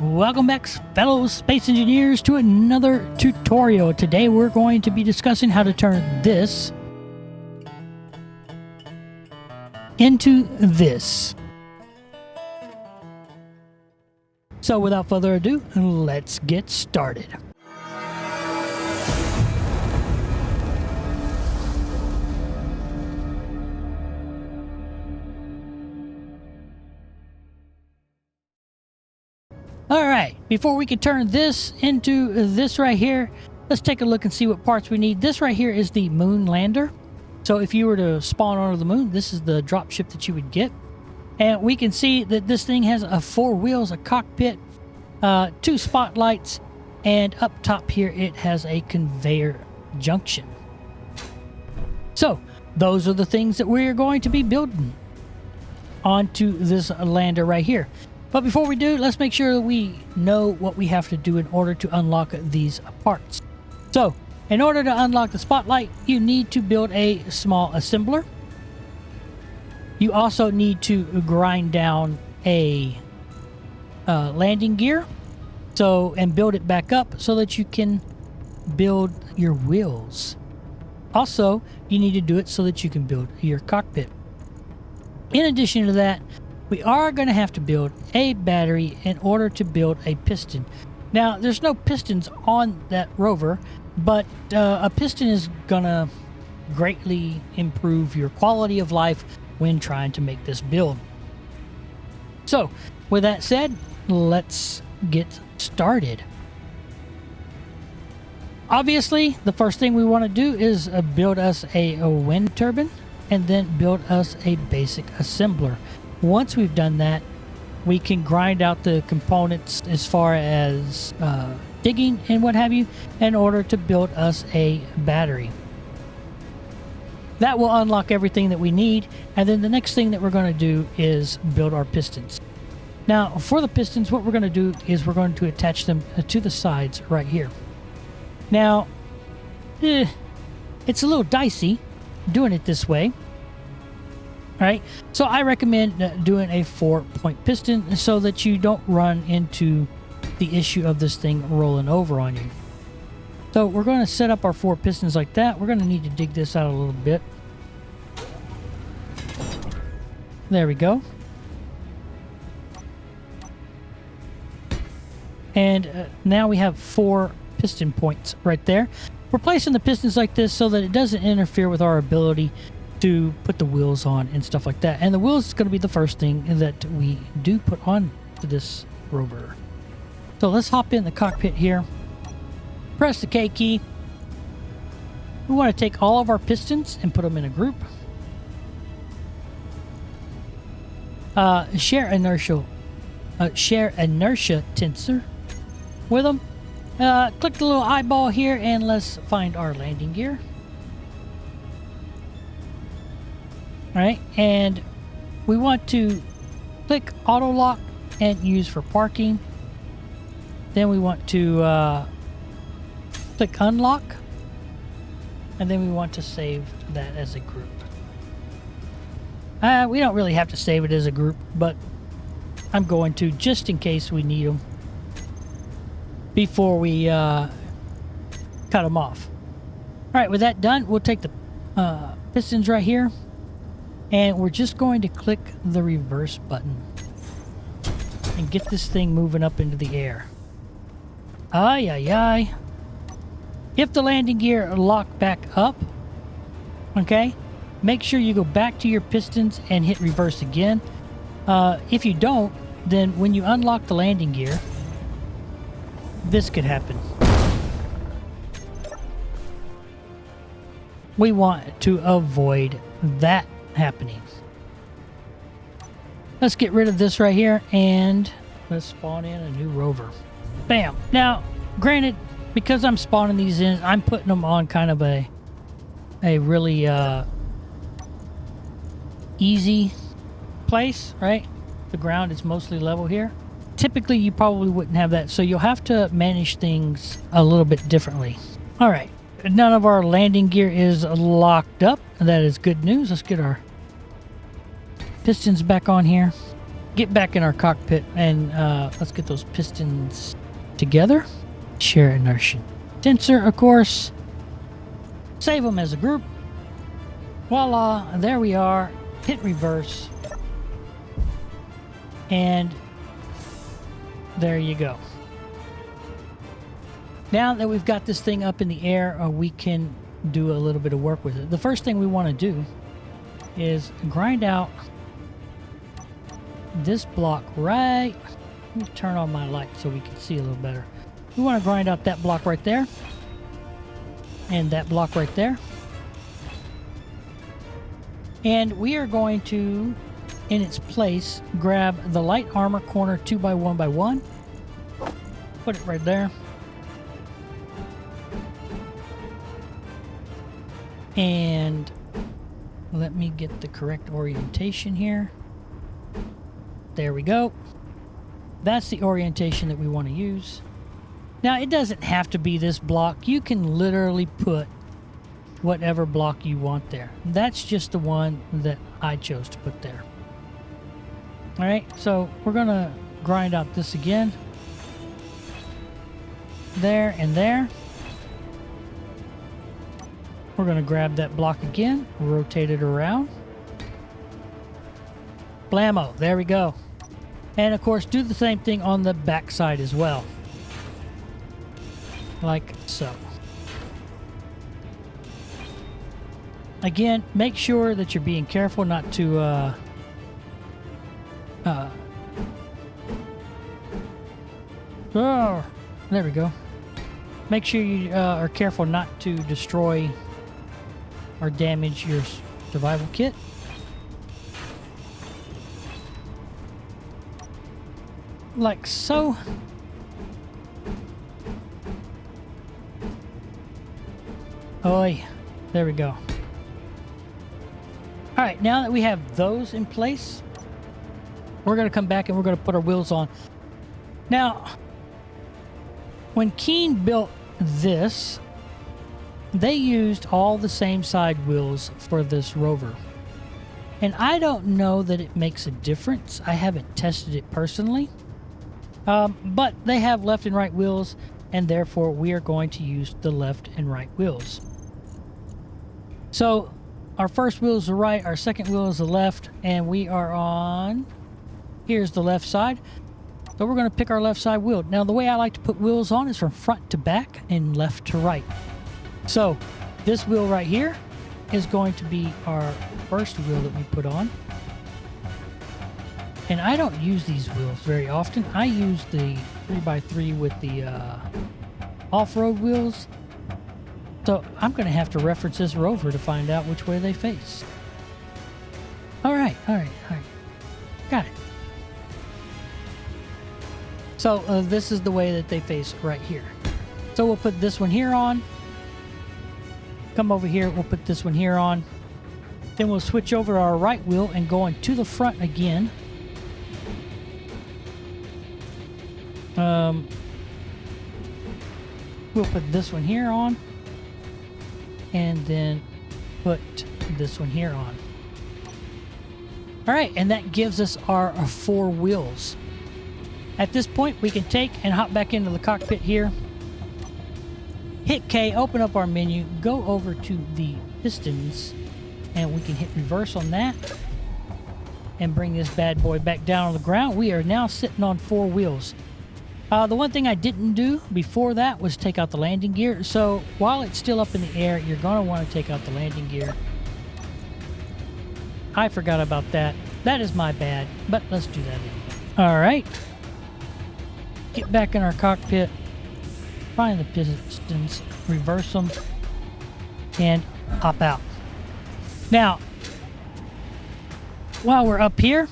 Welcome back, fellow space engineers, to another tutorial. Today we're going to be discussing how to turn this into this. So without further ado, let's get started. Alright, before we can turn this into this right here, let's take a look and see what parts we need. This right here is the moon lander. So if you were to spawn onto the moon, this is the drop ship that you would get. And we can see that this thing has 4 wheels, a cockpit, 2 spotlights, and up top here it has a conveyor junction. So those are the things that we're going to be building onto this lander right here. But before we do, let's make sure that we know what we have to do in order to unlock these parts. So, in order to unlock the spotlight, you need to build a small assembler. You also need to grind down a landing gear, and build it back up so that you can build your wheels. Also, you need to do it so that you can build your cockpit. In addition to that, we are going to have to build a battery in order to build a piston. Now, there's no pistons on that rover, but a piston is going to greatly improve your quality of life when trying to make this build. So, with that said, let's get started. Obviously, the first thing we want to do is build us a wind turbine and then build us a basic assembler. Once we've done that, we can grind out the components as far as digging and what have you in order to build us a battery. That will unlock everything that we need, and then the next thing that we're going to do is build our pistons. Now, for the pistons, what we're going to do is we're going to attach them to the sides right here. Now, it's a little dicey doing it this way. Right, so I recommend doing a 4-point piston so that you don't run into the issue of this thing rolling over on you. So we're going to set up our 4 pistons like that. We're going to need to dig this out a little bit. There we go. And now we have 4 piston points right there. We're placing the pistons like this so that it doesn't interfere with our ability to put the wheels on and stuff like that. And the wheels is going to be the first thing that we do put on to this rover. So let's hop in the cockpit here. Press the K key. We want to take all of our pistons and put them in a group. Share inertia tensor with them. Click the little eyeball here and let's find our landing gear. Alright, and we want to click auto lock and use for parking. Then we want to click unlock, and then we want to save that as a group. We don't really have to save it as a group, but I'm going to just in case we need them before we cut them off. Alright, with that done, we'll take the pistons right here. And we're just going to click the reverse button and get this thing moving up into the air. Ay, ay, ay. If the landing gear locked back up, okay, make sure you go back to your pistons and hit reverse again. If you don't, then when you unlock the landing gear, this could happen. We want to avoid that happening. Let's get rid of this right here and let's spawn in a new rover. Bam. Now, granted, because I'm spawning these in, I'm putting them on kind of a really easy place, right? The ground is mostly level here. Typically, you probably wouldn't have that, so you'll have to manage things a little bit differently. All right. None of our landing gear is locked up. That is good news. Let's get our pistons back on here. get back in our cockpit and let's get those pistons together. Share inertia sensor, of course. Save them as a group. Voila, there we are. Hit reverse. And there you go. Now that we've got this thing up in the air, we can do a little bit of work with it. The first thing we want to do is grind out this block right. Let me turn on my light so we can see a little better. We want to grind out that block right there. And that block right there. And we are going to, in its place, grab the light armor corner 2x1x1. Put it right there. And let me get the correct orientation here. There we go. That's the orientation that we want to use. Now, it doesn't have to be this block. You can literally put whatever block you want there. That's just the one that I chose to put there. All right, so we're going to grind out this again. There and there. We're going to grab that block again, rotate it around. Blammo, there we go. And of course, do the same thing on the back side as well. Like so. Again, make sure that you're being careful not to oh, there we go. Make sure you are careful not to destroy or damage your survival kit. Like so. Oi, there we go. All right, now that we have those in place, we're going to come back and we're going to put our wheels on. Now, when Keen built this, they used all the same side wheels for this Rover. And I don't know that it makes a difference. I haven't tested it personally. But they have left and right wheels, and therefore we are going to use the left and right wheels. So our first wheel is the right, our second wheel is the left, and we are on, here's the left side. So we're going to pick our left side wheel. Now the way I like to put wheels on is from front to back and left to right. So this wheel right here is going to be our first wheel that we put on. And I don't use these wheels very often. I use the 3x3 with the off-road wheels. So I'm going to have to reference this Rover to find out which way they face. All right. Got it. So this is the way that they face right here. So we'll put this one here on. Come over here, we'll put this one here on. Then we'll switch over our right wheel and go into the front again. We'll put this one here on. And then put this one here on. All right, and that gives us our 4 wheels. At this point, we can take and hop back into the cockpit here. Hit K, open up our menu, go over to the pistons, and we can hit reverse on that and bring this bad boy back down on the ground. We are now sitting on 4 wheels. The one thing I didn't do before that was take out the landing gear. So while it's still up in the air, you're going to want to take out the landing gear. I forgot about that. That is my bad, but let's do that anyway. All right. Get back in our cockpit. Find the pistons, reverse them, and hop out. Now, while we're up here,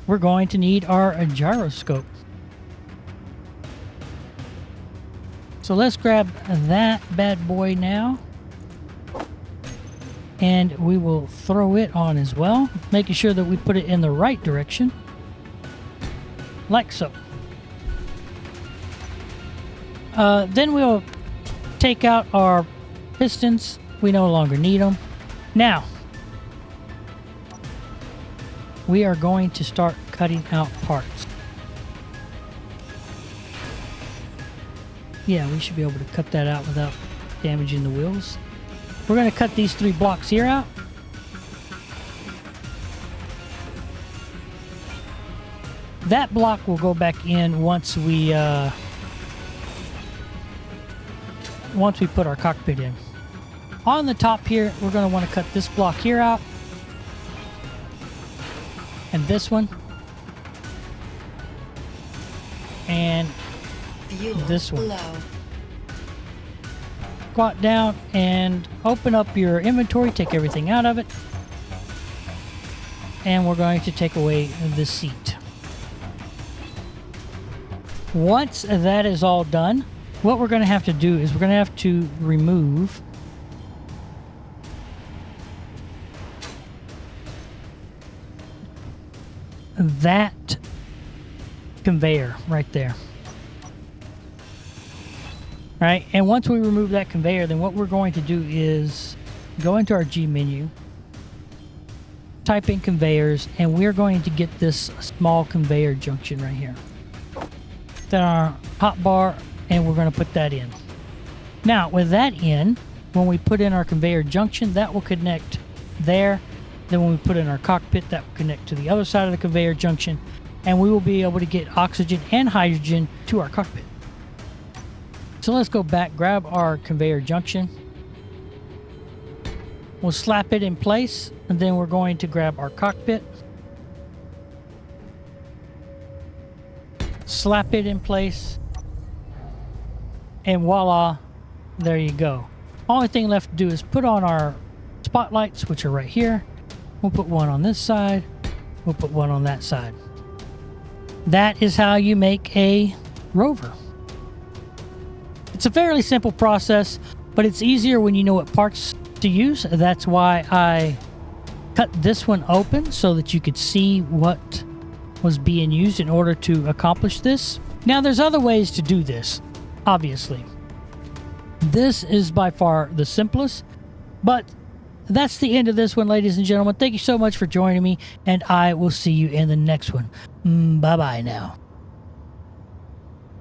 we're going to need our gyroscope. So let's grab that bad boy now. And we will throw it on as well, making sure that we put it in the right direction. Like so. Then we'll take out our pistons. We no longer need them. Now, we are going to start cutting out parts. Yeah, we should be able to cut that out without damaging the wheels. We're going to cut these 3 blocks here out. That block will go back in once we put our cockpit in. On the top here, we're going to want to cut this block here out. And this one. And this one. Squat down and open up your inventory, take everything out of it. And we're going to take away the seat. Once that is all done, what we're going to have to do is we're going to have to remove that conveyor right there. Right, and once we remove that conveyor, then what we're going to do is go into our G menu, type in conveyors, and we're going to get this small conveyor junction right here. Then our hotbar, and we're going to put that in. Now, with that in, when we put in our conveyor junction, that will connect there. Then when we put in our cockpit, that will connect to the other side of the conveyor junction, and we will be able to get oxygen and hydrogen to our cockpit. So let's go back, grab our conveyor junction. We'll slap it in place, and then we're going to grab our cockpit. Slap it in place. And voila, there you go. Only thing left to do is put on our spotlights, which are right here. We'll put one on this side. We'll put one on that side. That is how you make a Rover. It's a fairly simple process, but it's easier when you know what parts to use. That's why I cut this one open so that you could see what was being used in order to accomplish this. Now, there's other ways to do this, obviously. This is by far the simplest, but that's the end of this one, ladies and gentlemen. Thank you so much for joining me, and I will see you in the next one. Bye-bye now.